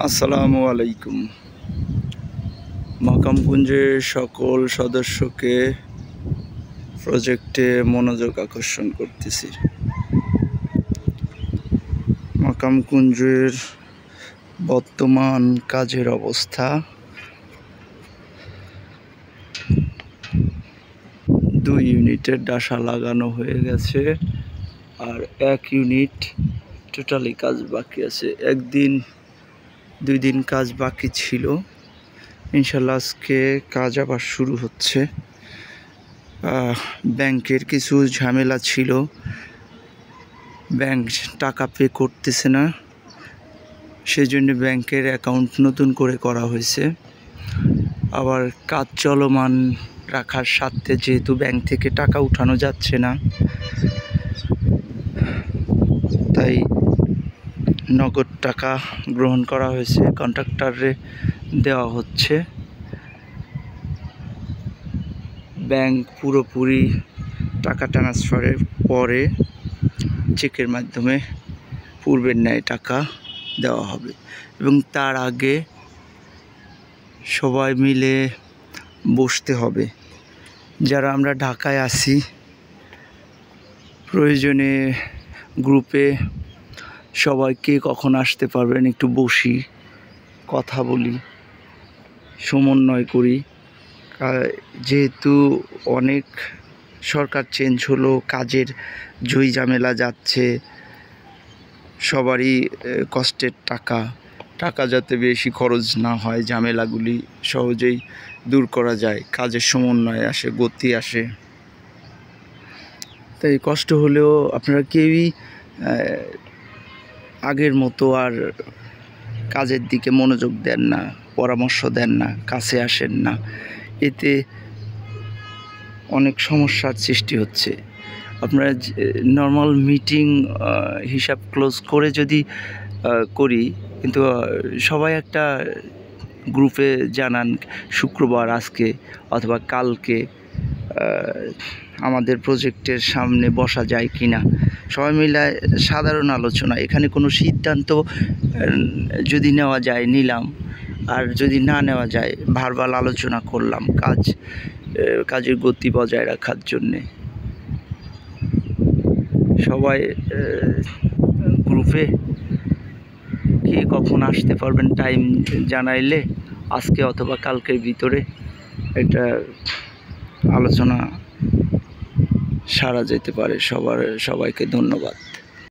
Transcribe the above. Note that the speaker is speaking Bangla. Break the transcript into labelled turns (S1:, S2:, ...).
S1: আসসালামু আলাইকুম। মাকামকুঞ্জের সকল সদস্যকে প্রজেক্টে মনোযোগ আকর্ষণ করতেছি। মাকামকুঞ্জের বর্তমান কাজের অবস্থা, 2 ইউনিটের ডাসা লাগানো হয়ে গেছে, আর 1 ইউনিট টোটালি কাজ বাকি আছে। 2 দিন কাজ বাকি ছিল। ইনশাল্লাহ আজকে কাজ আবার শুরু হচ্ছে। ব্যাংকের কিছু ঝামেলা ছিল, ব্যাংক টাকা পে করতেছে না, সেই জন্য ব্যাংকের অ্যাকাউন্ট নতুন করে করা হয়েছে। আবার কাজ চলমান রাখার স্বার্থে, যেহেতু ব্যাংক থেকে টাকা উঠানো যাচ্ছে না, তাই নগদ টাকা গ্রহণ করা হয়েছে, কন্ট্রাক্টরে দেওয়া হচ্ছে। ব্যাংক পুরোপুরি টাকা ট্রান্সফারের পরে চেকের মাধ্যমে পূর্বের ন্যায় টাকা দেওয়া হবে, এবং তার আগে সবাই মিলে বসতে হবে। যারা আমরা ঢাকায় আছি, প্রয়োজনে গ্রুপে সবাইকে কখন আসতে পারবেন একটু বসি, কথা বলি, সমন্বয় করি। যেহেতু অনেক সরকার চেঞ্জ হলো, কাজের জয় ঝামেলা যাচ্ছে, সবারই কষ্টের টাকা যাতে বেশি খরচ না হয়, ঝামেলাগুলি সহজেই দূর করা যায়, কাজের সমন্বয় আসে, গতি আসে। তাই কষ্ট হলেও আপনারা কেউই আগের মতো আর কাজের দিকে মনোযোগ দেন না, পরামর্শ দেন না, কাছে আসেন না। এতে অনেক সমস্যার সৃষ্টি হচ্ছে। আপনারা নর্মাল মিটিং হিসাব ক্লোজ করে যদি করি, কিন্তু সবাই একটা গ্রুপে জানান শুক্রবার আজকে অথবা কালকে আমাদের প্রজেক্টের সামনে বসা যায় কি না, সবাই মিলে সাধারণ আলোচনা। এখানে কোনো সিদ্ধান্ত যদি নেওয়া যায় নিলাম, আর যদি না নেওয়া যায় ভার্বাল আলোচনা করলাম কাজের গতি বজায় রাখার জন্যে। সবাই গ্রুপে কে কখন আসতে পারবেন টাইম জানাইলে আজকে অথবা কালকের ভিতরে একটা আলোচনা সারা যেতে পারে। সবাইকে ধন্যবাদ।